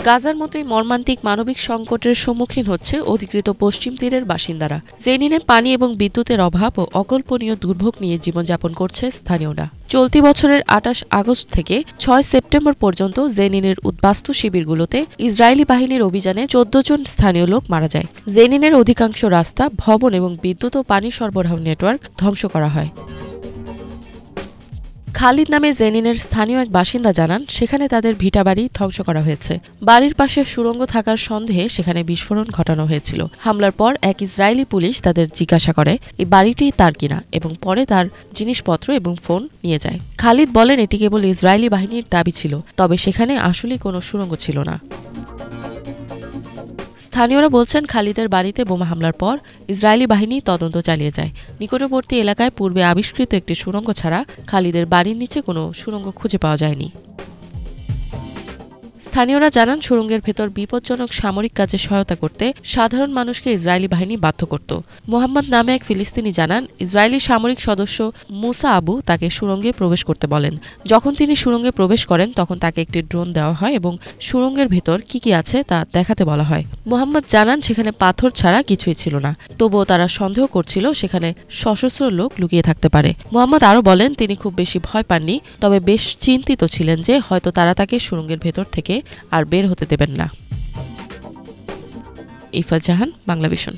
গাজার মতোই মর্মান্তিক মানবিক সংকটের সম্মুখীন হচ্ছে অধিকৃত পশ্চিম তীরের বাসিন্দারা। জেনিনে পানি এবং বিদ্যুতের অভাব ও অকল্পনীয় দুর্ভোগ নিয়ে জীবনযাপন করছে স্থানীয়রা। চলতি বছরের ২৮ আগস্ট থেকে ৬ সেপ্টেম্বর পর্যন্ত জেনিনের উদ্বাস্তু শিবিরগুলোতে ইসরায়েলি বাহিনীর অভিযানে ১৪ জন স্থানীয় লোক মারা যায়। জেনিনের অধিকাংশ রাস্তা, ভবন এবং বিদ্যুৎ ও পানি সরবরাহ নেটওয়ার্ক ধ্বংস করা হয়। খালিদ নামে জেনিনের স্থানীয় এক বাসিন্দা জানান, সেখানে তাদের ভিটাবাড়ি ধ্বংস করা হয়েছে। বাড়ির পাশে সুড়ঙ্গ থাকার সন্দেহে সেখানে বিস্ফোরণ ঘটানো হয়েছিল। হামলার পর এক ইসরায়েলি পুলিশ তাদের জিজ্ঞাসা করে এই বাড়িটি তার কিনা এবং পরে তার জিনিসপত্র এবং ফোন নিয়ে যায়। খালিদ বলেন, এটি কেবল ইসরায়েলি বাহিনীর দাবি ছিল, তবে সেখানে আসলেই কোনো সুড়ঙ্গ ছিল না। স্থানীয়রা বলছেন, খালিদের বাড়িতে বোমা হামলার পর ইসরায়েলি বাহিনী তদন্ত চালিয়ে যায়। নিকটবর্তী এলাকায় পূর্বে আবিষ্কৃত একটি সুড়ঙ্গ ছাড়া খালিদের বাড়ির নিচে কোনো সুড়ঙ্গ খুঁজে পাওয়া যায়নি। স্থানীয়রা জানান, সুড়ঙ্গের ভেতর বিপজ্জনক সামরিক কাজে সহায়তা করতে সাধারণ মানুষকে ইসরায়েলি বাহিনী বাধ্য করত। মোহাম্মদ নামে এক ফিলিস্তিনি জানান, ইসরায়েলি সামরিক সদস্য মুসা আবু তাকে সুড়ঙ্গে প্রবেশ করতে বলেন। যখন তিনি সুড়ঙ্গে প্রবেশ করেন তখন তাকে একটি ড্রোন দেওয়া হয় এবং সুড়ঙ্গের ভেতর কি আছে তা দেখাতে বলা হয়। মোহাম্মদ জানান, সেখানে পাথর ছাড়া কিছুই ছিল না, তবুও তারা সন্দেহ করছিল সেখানে সশস্ত্র লোক লুকিয়ে থাকতে পারে। মোহাম্মদ আরও বলেন, তিনি খুব বেশি ভয় পাননি, তবে বেশ চিন্তিত ছিলেন যে হয়তো তারা তাকে সুড়ঙ্গের ভেতর থেকে আর বের হতে দেবেন না। ইফা জাহান, বাংলাভিশন।